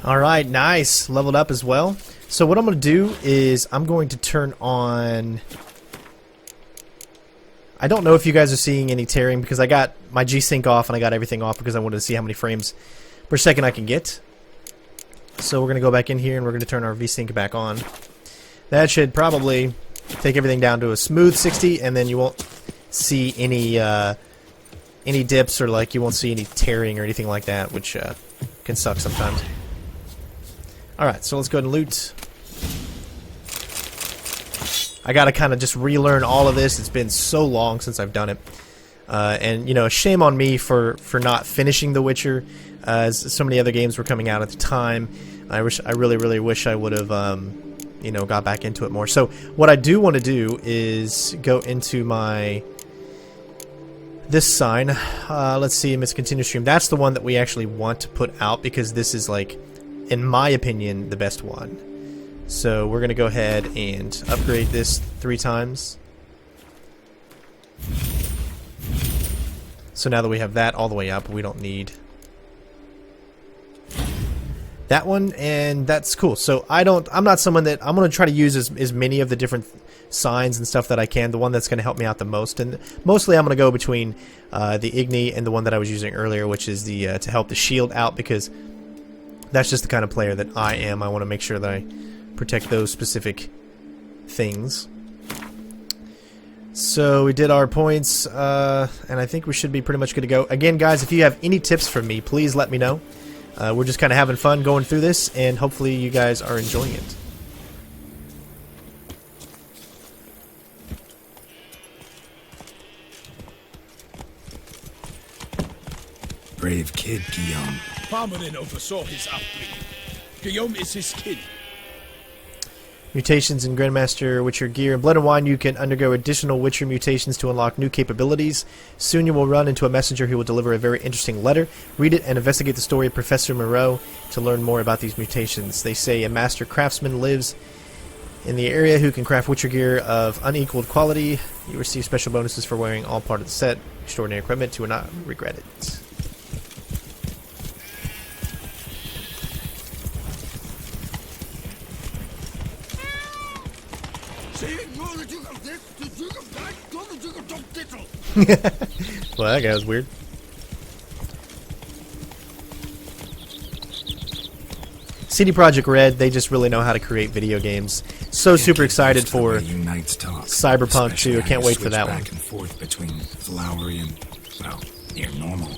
Alright, nice. Leveled up as well. So what I'm going to do is I'm going to turn on... I don't know if you guys are seeing any tearing because I got my G-Sync off and I got everything off because I wanted to see how many frames per second I can get. So we're going to go back in here and we're going to turn our V-Sync back on. That should probably take everything down to a smooth 60, and then you won't see any dips, or like you won't see any tearing or anything like that, which can suck sometimes. Alright, so let's go ahead and loot. I gotta kind of just relearn all of this. It's been so long since I've done it. And, you know, shame on me for not finishing The Witcher, as so many other games were coming out at the time. I really wish I would have, you know, got back into it more. So, what I do want to do is go into this sign. Let's see, Miss Continue Stream. That's the one that we actually want to put out, because this is, like, in my opinion, the best one. So we're going to go ahead and upgrade this 3 times. So now that we have that all the way up, we don't need that one, and that's cool. So I'm not someone that... I'm going to try to use as many of the different signs and stuff that I can. The one that's going to help me out the most, and mostly I'm going to go between the Igni and the one that I was using earlier, which is the to help the shield out, because that's just the kind of player that I am. I want to make sure that I protect those specific things. So we did our points, and I think we should be pretty much good to go. Again, guys, if you have any tips for me, please let me know. We're just kind of having fun going through this, and hopefully you guys are enjoying it. Brave kid, Guillaume. Parmanin oversaw his upbringing. Guillaume is his kin. Mutations in Grandmaster Witcher gear. In Blood and Wine, you can undergo additional Witcher mutations to unlock new capabilities. Soon you will run into a messenger who will deliver a very interesting letter. Read it and investigate the story of Professor Moreau to learn more about these mutations. They say a master craftsman lives in the area who can craft Witcher gear of unequaled quality. You receive special bonuses for wearing all part of the set. Extraordinary equipment. You will not regret it. Well, that guy was weird. CD Projekt Red, they just really know how to create video games. So super excited for Cyberpunk 2. I can't wait for that one. Back and forth between flowery and, well, near normal.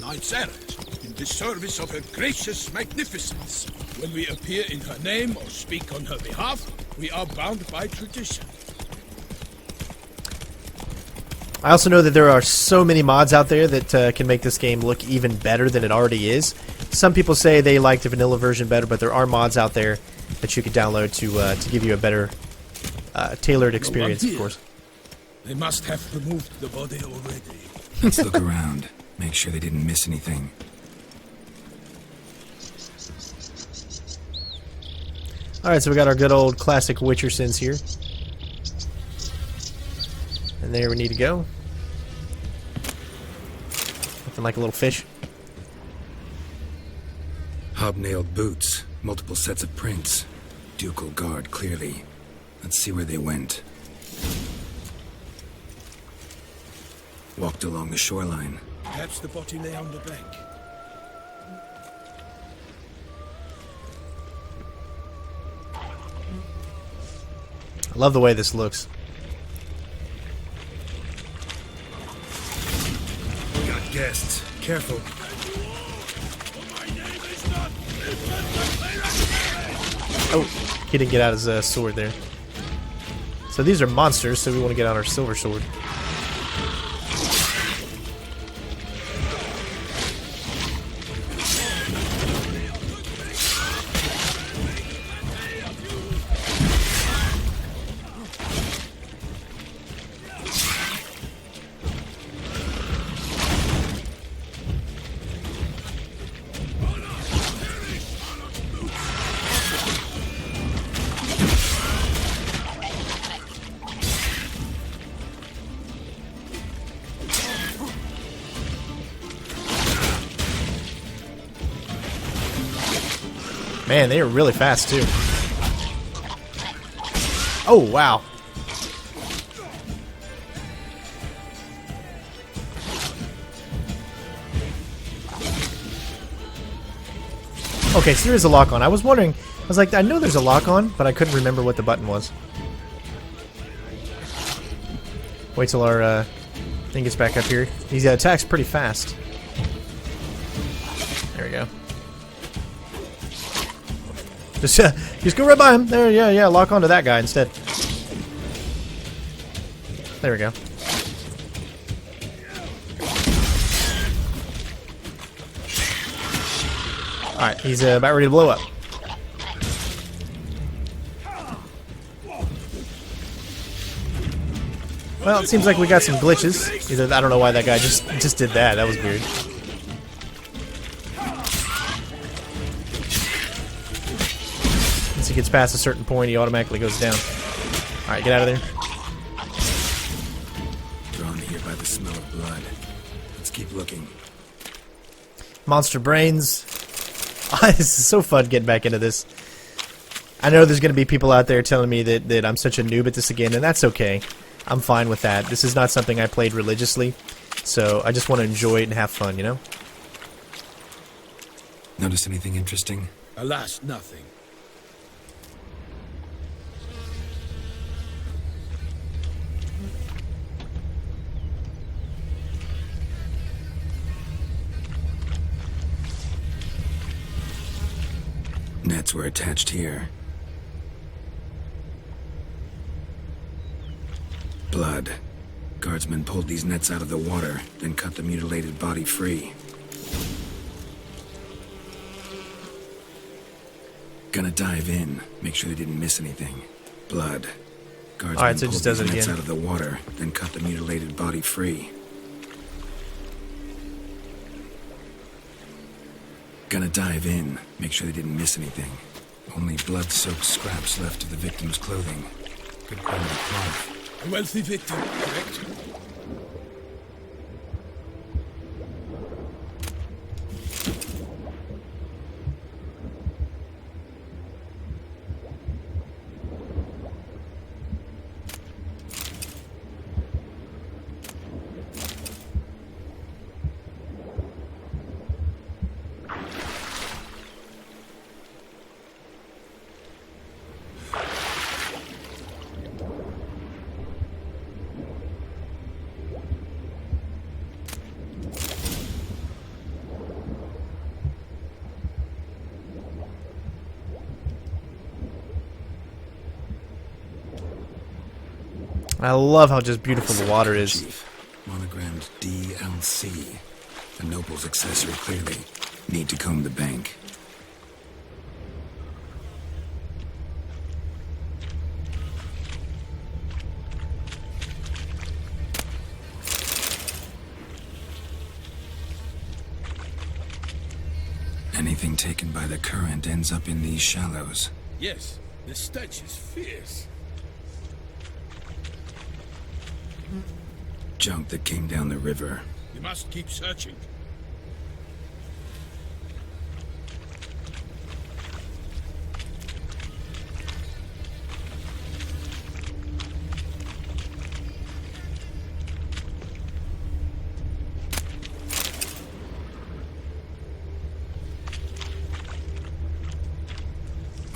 Knights errant, in the service of her gracious magnificence. When we appear in her name or speak on her behalf, we are bound by tradition. I also know that there are so many mods out there that can make this game look even better than it already is. Some people say they like the vanilla version better, but there are mods out there that you can download to give you a better tailored experience, of course. They must have removed the body already. Let's look around. Make sure they didn't miss anything. Alright, so we got our good old classic Witcher sins here. And there we need to go. Nothing like a little fish. Hobnailed boots, multiple sets of prints. Ducal guard, clearly. Let's see where they went. Walked along the shoreline. Perhaps the body lay on the bank. I love the way this looks. Got guests. Careful. Oh, he didn't get out his sword there. So these are monsters, so we want to get out our silver sword. Man, they are really fast, too. Oh, wow. Okay, so there is a lock on. I was wondering, I was like, I know there's a lock on, but I couldn't remember what the button was. Wait till our thing gets back up here. He attacks pretty fast. There we go. Just go right by him. There, yeah, lock onto that guy instead. There we go. Alright, he's about ready to blow up. Well, it seems like we got some glitches. I don't know why that guy just did that. That was weird. Once he gets past a certain point, he automatically goes down. Alright, get out of there. Drawn here by the smell of blood. Let's keep looking. Monster brains. This is so fun getting back into this. I know there's going to be people out there telling me that I'm such a noob at this again, and that's okay. I'm fine with that. This is not something I played religiously, so I just want to enjoy it and have fun, you know? Notice anything interesting? Alas, nothing. Nets were attached here. Blood. Guardsmen pulled these nets out of the water, then cut the mutilated body free. Gonna dive in, make sure they didn't miss anything. Blood. Guardsmen Alright, so it pulled just does these it nets again. out of the water, then cut the mutilated body free. Gonna dive in, make sure they didn't miss anything. Only blood-soaked scraps left of the victim's clothing. Good quality cloth. A wealthy victim, correct? I love how just beautiful the water is. Chief, monogrammed DLC. A noble's accessory, clearly. Need to comb the bank. Anything taken by the current ends up in these shallows. Yes, the stench is fierce. Junk that came down the river. You must keep searching.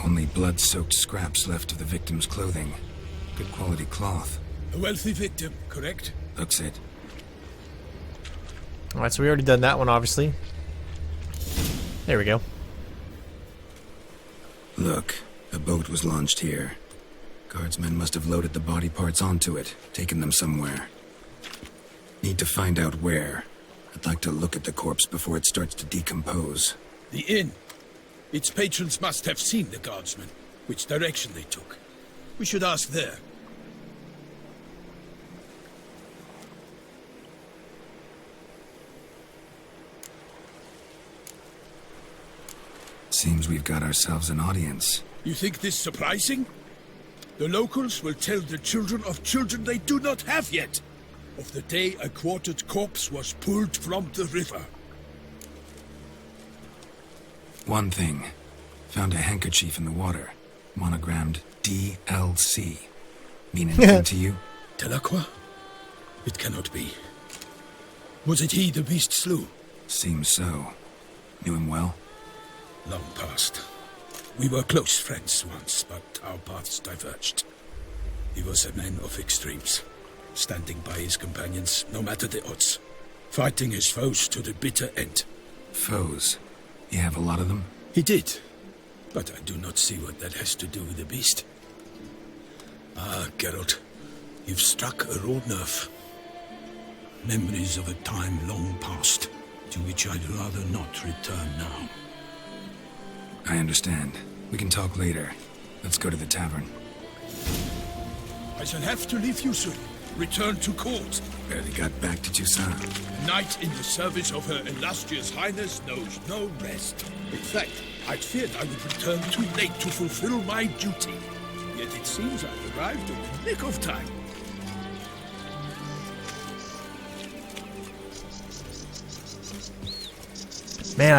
Only blood-soaked scraps left of the victim's clothing. Good quality cloth. A wealthy victim, correct? Looks it. Alright, so we already done that one, obviously. There we go. Look, a boat was launched here. Guardsmen must have loaded the body parts onto it, taken them somewhere. Need to find out where. I'd like to look at the corpse before it starts to decompose. The inn. Its patrons must have seen the guardsmen, which direction they took. We should ask there. Seems we've got ourselves an audience. You think this surprising? The locals will tell the children of children they do not have yet, of the day a quartered corpse was pulled from the river. One thing. Found a handkerchief in the water, monogrammed DLC. Mean anything to you? Delacroix? It cannot be. Was it he the beast slew? Seems so. Knew him well? Long past. We were close friends once, but our paths diverged. He was a man of extremes, standing by his companions no matter the odds, fighting his foes to the bitter end. Foes? You have a lot of them? He did, but I do not see what that has to do with the beast. Ah, Geralt, you've struck a raw nerve. Memories of a time long past, to which I'd rather not return now. I understand. We can talk later. Let's go to the tavern. I shall have to leave you soon. Return to court. Barely got back to Toussaint. A knight in the service of Her Illustrious Highness knows no rest. In fact, I'd feared I would return too late to fulfill my duty. Yet it seems I've arrived in the nick of time. Man,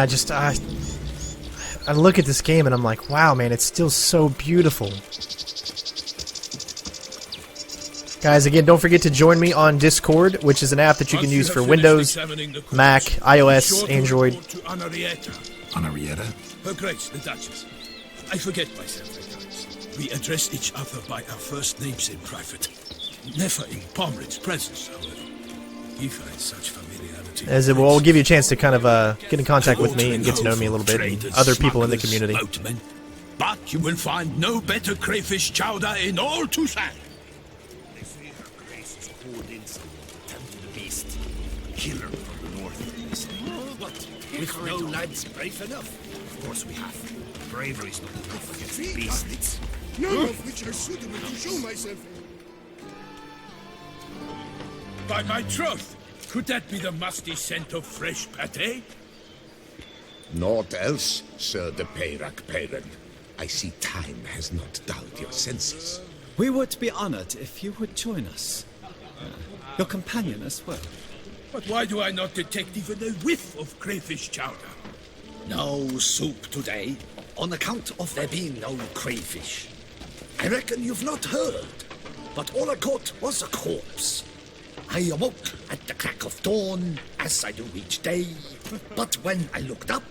I look at this game and I'm like, wow, man, it's still so beautiful. Guys, again, don't forget to join me on Discord, which is an app that you can use for Windows, Mac, iOS, Android. Henrietta? Her Grace, the Duchess. I forget myself at times. We address each other by our first names in private. Never in Pomred's presence, however. He finds such familiarity. As it will give you a chance to kind of get in contact with me and get to know me a little bit, and other people in the community. Boatmen. But you will find no better crayfish chowder in all Toussaint. They say her grace is called in some tempted the beast. Killer from the north. What? With no lads brave enough? Of course we have. Bravery's not enough against the beast. None of which are suitable to show myself. By my troth, could that be the musty scent of fresh pate? Naught else, Sir de Peyrac Peyran. I see time has not dulled your senses. We would be honored if you would join us. Your companion as well. But why do I not detect even a whiff of crayfish chowder? No soup today, on account of there being no crayfish. I reckon you've not heard, but all I caught was a corpse. I awoke at the crack of dawn, as I do each day, but when I looked up,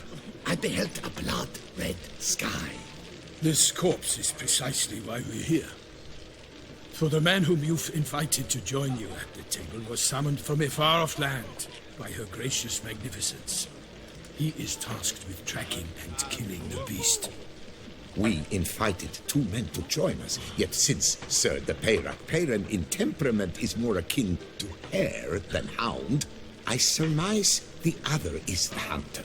I beheld a blood-red sky. This corpse is precisely why we're here. For the man whom you've invited to join you at the table was summoned from a far-off land by her gracious magnificence. He is tasked with tracking and killing the beast. We invited two men to join us, yet since Sir de Peyrac Peyran in temperament is more akin to hare than hound, I surmise the other is the hunter.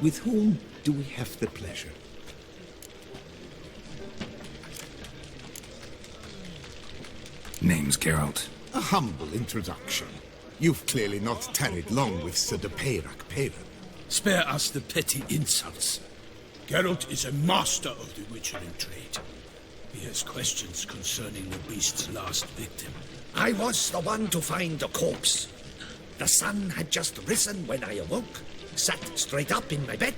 With whom do we have the pleasure? Name's Geralt. A humble introduction. You've clearly not tarried long with Sir de Peyrac Peyran. Spare us the petty insults. Geralt is a master of the witchering trade. He has questions concerning the beast's last victim. I was the one to find the corpse. The sun had just risen when I awoke, sat straight up in my bed,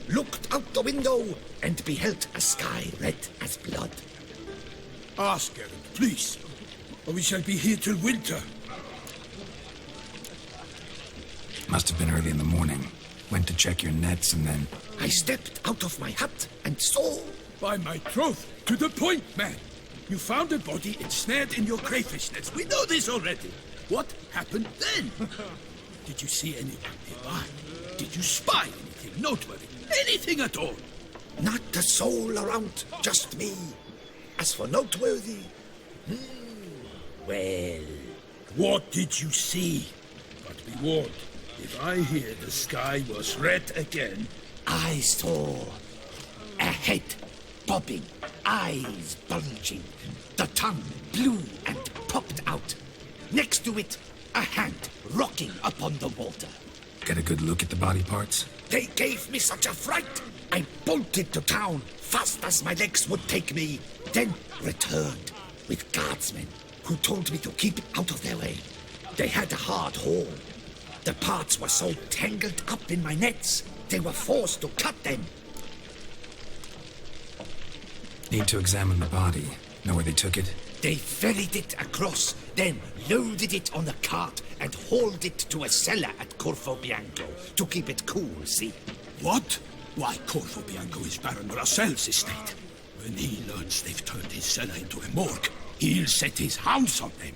looked out the window, and beheld a sky red as blood. Ask Geralt, please, or we shall be here till winter. Must have been early in the morning. Went to check your nets and then... I stepped out of my hut and saw... By my troth, to the point, man. You found a body ensnared in your crayfish nets. We know this already. What happened then? Did you see anyone nearby? Did you spy anything noteworthy? Anything at all? Not a soul around, just me. As for noteworthy... well... What did you see? But be warned, if I hear the sky was red again... I saw a head bobbing, eyes bulging, the tongue blue and popped out. Next to it, a hand rocking upon the water. Get a good look at the body parts? They gave me such a fright. I bolted to town fast as my legs would take me, then returned with guardsmen who told me to keep out of their way. They had a hard haul. The parts were so tangled up in my nets, they were forced to cut them. Need to examine the body. Know where they took it? They ferried it across, then loaded it on a cart and hauled it to a cellar at Corvo Bianco to keep it cool, see? What? Why, Corvo Bianco is Baron Russell's estate. When he learns they've turned his cellar into a morgue, he'll set his hounds on them.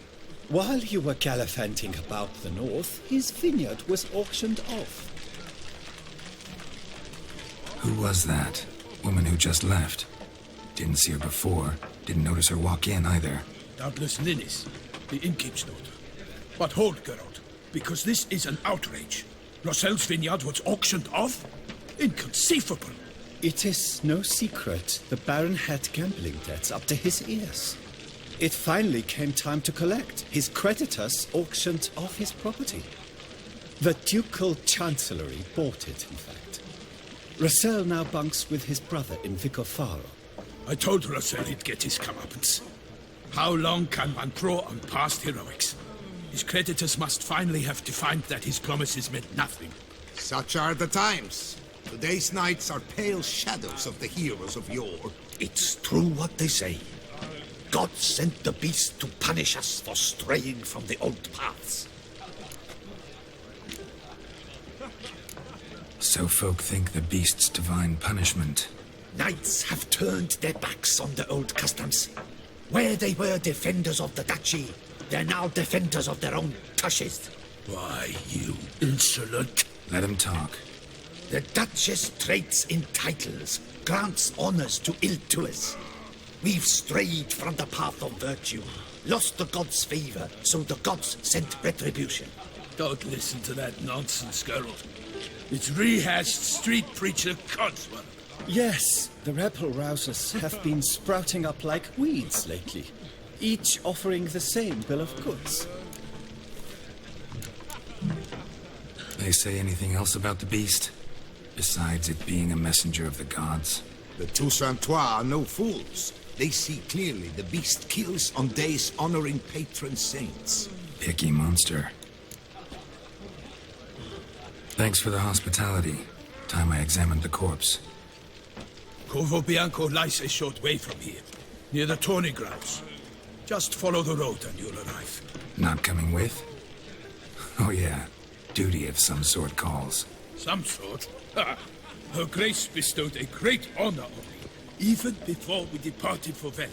While you were gallivanting about the north, his vineyard was auctioned off. Who was that? Woman who just left. Didn't see her before. Didn't notice her walk in either. Doubtless Linnis, the innkeep's daughter. But hold, Geralt, because this is an outrage. Russell's vineyard was auctioned off? Inconceivable. It is no secret the Baron had gambling debts up to his ears. It finally came time to collect. His creditors auctioned off his property. The Ducal Chancellery bought it, in fact. Russell now bunks with his brother in Vicofaro. I told Russell he'd get his comeuppance. How long can one draw on past heroics? His creditors must finally have defined that his promises meant nothing. Such are the times. Today's knights are pale shadows of the heroes of yore. It's true what they say. God sent the beast to punish us for straying from the old paths. So folk think the beast's divine punishment. Knights have turned their backs on the old customs. Where they were defenders of the duchy, they're now defenders of their own tushes. Why, you insolent... Let him talk. The Duchess trades in titles, grants honors to ill-doers. We've strayed from the path of virtue, lost the gods' favor, so the gods sent retribution. Don't listen to that nonsense, Geralt. It's rehashed street preacher codswallop. Yes, the rebel rousers have been sprouting up like weeds lately, each offering the same bill of goods. They say anything else about the beast? Besides it being a messenger of the gods? The Toussaintois are no fools. They see clearly the beast kills on days honoring patron saints. Picky monster. Thanks for the hospitality. Time I examined the corpse. Corvo Bianco lies a short way from here, near the tourney grounds. Just follow the road and you'll arrive. Not coming with? Oh yeah, duty of some sort calls. Some sort? Ha! Her Grace bestowed a great honor on me, even before we departed for Velen.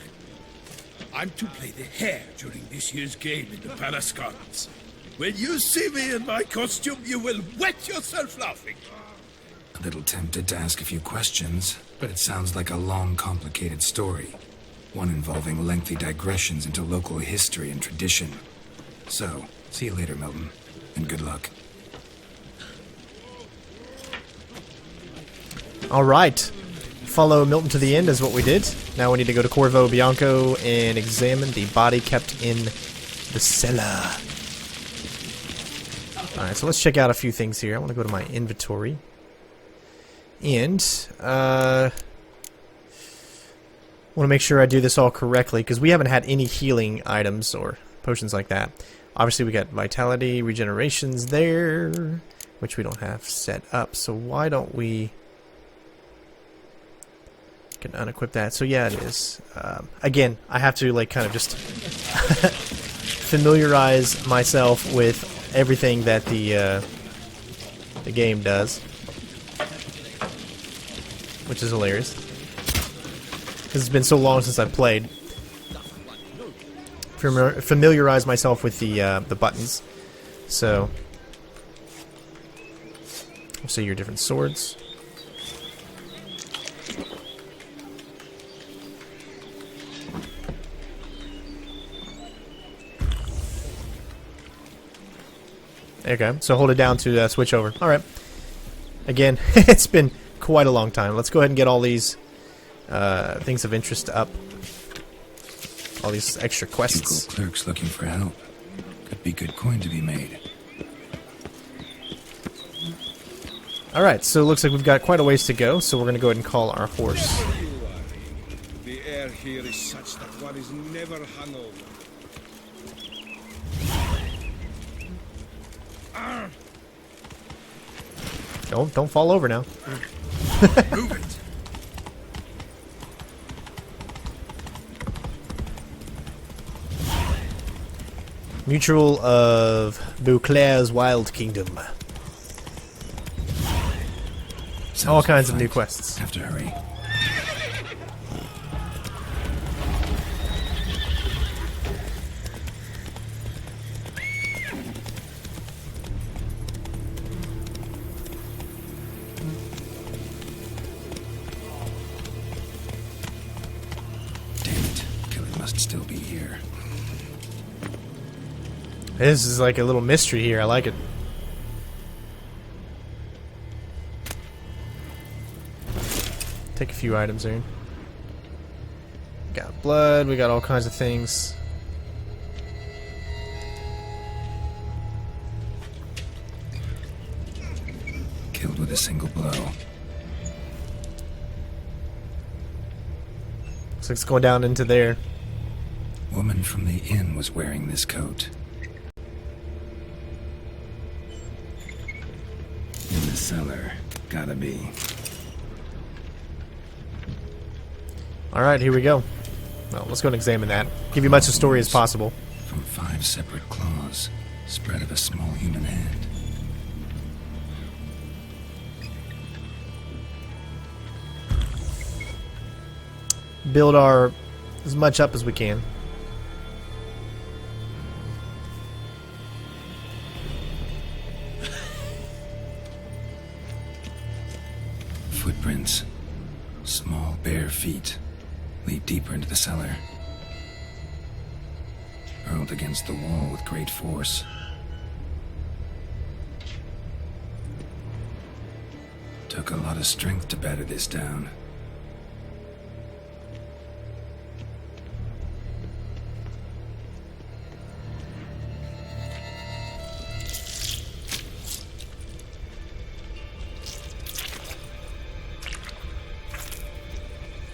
I'm to play the hare during this year's game in the Palace Gardens. When you see me in my costume, you will wet yourself laughing. A little tempted to ask a few questions, but it sounds like a long, complicated story. One involving lengthy digressions into local history and tradition. So, see you later, Milton, and good luck. Alright. Follow Milton to the end is what we did. Now we need to go to Corvo Bianco and examine the body kept in the cellar. Alright, so let's check out a few things here. I want to go to my inventory. And, want to make sure I do this all correctly, because we haven't had any healing items or potions like that. Obviously we got vitality, regenerations there, which we don't have set up. So why don't we... can unequip that. So yeah, it is. Again, I have to like kind of just familiarize myself with everything that the game does, which is hilarious because it's been so long since I've played. Familiarize myself with the buttons. So we'll see your different swords. There you go. So hold it down to switch over. Alright. Again, it's been quite a long time. Let's go ahead and get all these things of interest up. All these extra quests. Ducal clerks looking for help. Could be good coin to be made. Alright, so it looks like we've got quite a ways to go, so we're going to go ahead and call our horse. The air here is such that one is never hungover. Don't fall over now. Move it. Mutual of Beauclair's Wild Kingdom. All kinds of new quests. Have to hurry. Damn it. Killer must still be here. This is like a little mystery here. I like it. Take a few items there. Got blood, we got all kinds of things. Killed with a single blow. Looks like it's going down into there. Woman from the inn was wearing this coat. In the cellar. Gotta be. Alright, here we go. Well, let's go and examine that. Give you much of the story as possible. From 5 separate claws, spread of a small human hand. Build our as much up as we can. Footprints. Small, bare feet. Lead deeper into the cellar. Hurled against the wall with great force. Took a lot of strength to batter this down.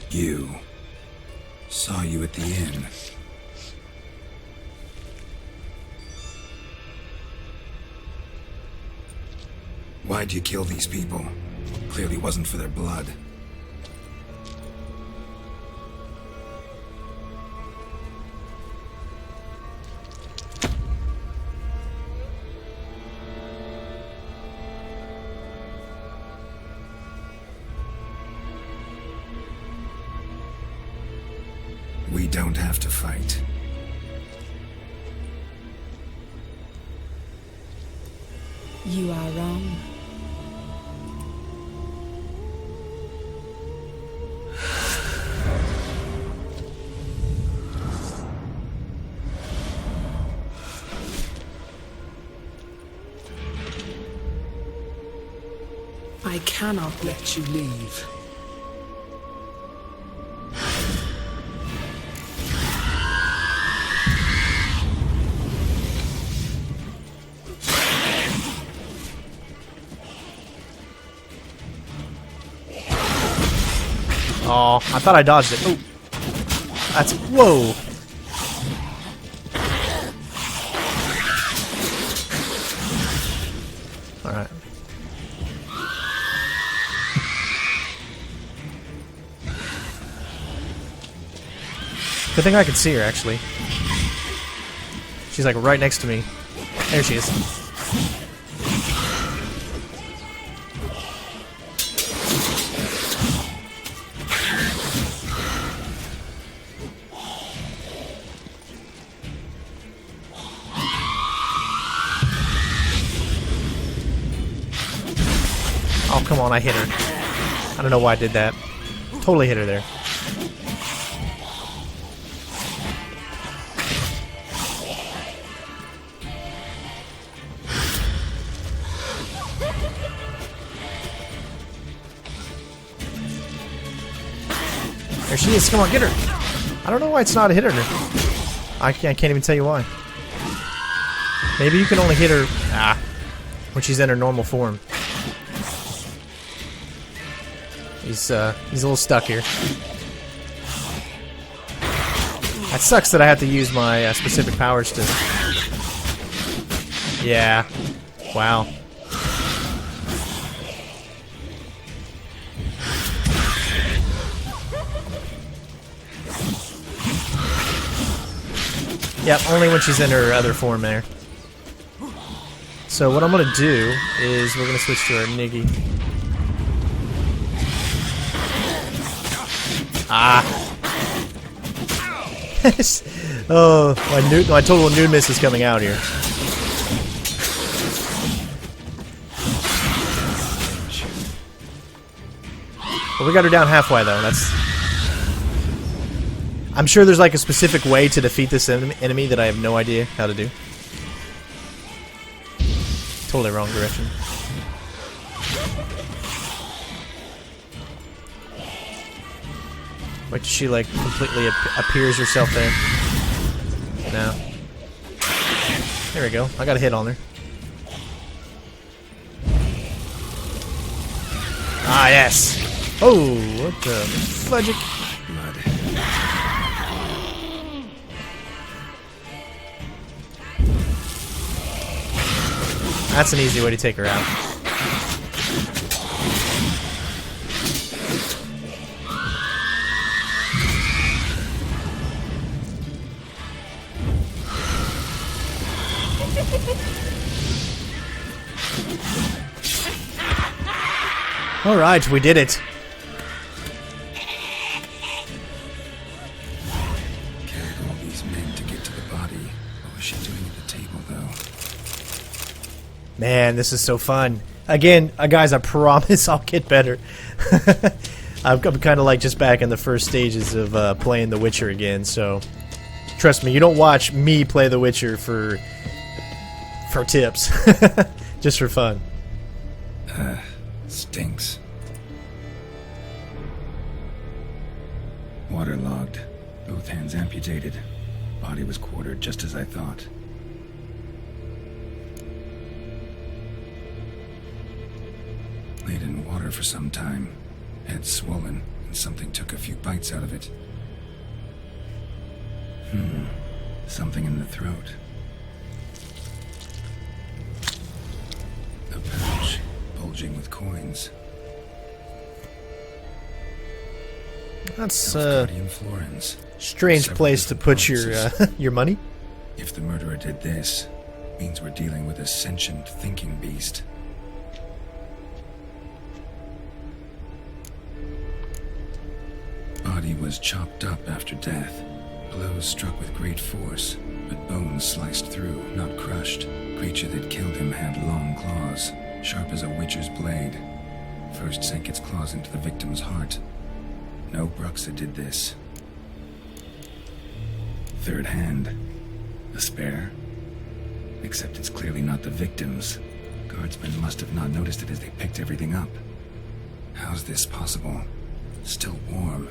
You. Saw you at the inn. Why'd you kill these people? Clearly wasn't for their blood. We don't have to fight. You are wrong. I cannot let you leave. Oh, I thought I dodged it. Ooh. That's... Whoa! Alright. Good thing I can see her, actually. She's like right next to me. There she is. Oh, come on, I hit her. I don't know why I did that. Totally hit her there. There she is. Come on, get her. I don't know why it's not hitting her. I can't even tell you why. Maybe you can only hit her when she's in her normal form. He's a little stuck here. That sucks that I have to use my specific powers to... Yeah. Wow. Yep, only when she's in her other form there. So what I'm gonna do is we're gonna switch to our Niggy. Ah. Oh, my total noon miss is coming out here. Well, we got her down halfway though. I'm sure there's like a specific way to defeat this enemy that I have no idea how to do. Totally wrong direction. Wait till she like completely appears herself there. No. There we go. I got a hit on her. Ah, yes. Oh, what the fudgick? Blood. That's an easy way to take her out. All right, we did it. Carried all these men to get to the body. What was she doing at the table, though? Man, this is so fun. Again, guys, I promise I'll get better. I'm kind of like just back in the first stages of playing The Witcher again, so trust me, you don't watch me play The Witcher for tips. Just for fun. Stinks. Waterlogged. Both hands amputated. Body was quartered just as I thought. Laid in water for some time. Head swollen, and something took a few bites out of it. Something in the throat. A pouch, bulging with coins. That's Guardian Florins. strange Several place to different put provinces. your money. If the murderer did this, means we're dealing with a sentient thinking beast. Body was chopped up after death. Blows struck with great force, but bones sliced through, not crushed. Creature that killed him had long claws, sharp as a witcher's blade. First sank its claws into the victim's heart. No Bruxa did this. Third hand. A spare? Except it's clearly not the victim's. Guardsmen must have not noticed it as they picked everything up. How's this possible? Still warm.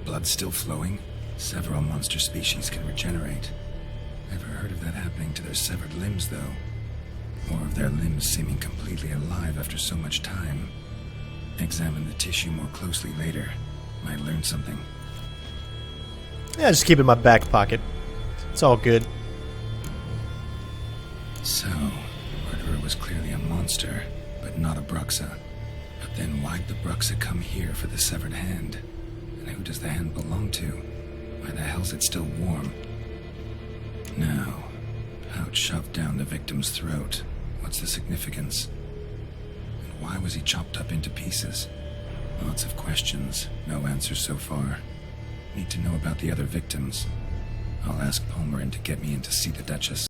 Blood still flowing? Several monster species can regenerate. Never heard of that happening to their severed limbs, though. Or of their limbs seeming completely alive after so much time. Examine the tissue more closely later. Might learn something. Yeah, just keep it in my back pocket. It's all good. So, murderer was clearly a monster, but not a Bruxa. But then why'd the Bruxa come here for the severed hand? And who does the hand belong to? Why the hell's it still warm? Now, pouch shoved down the victim's throat. What's the significance? And why was he chopped up into pieces? Lots of questions, no answers so far. Need to know about the other victims. I'll ask Palmerin to get me in to see the Duchess.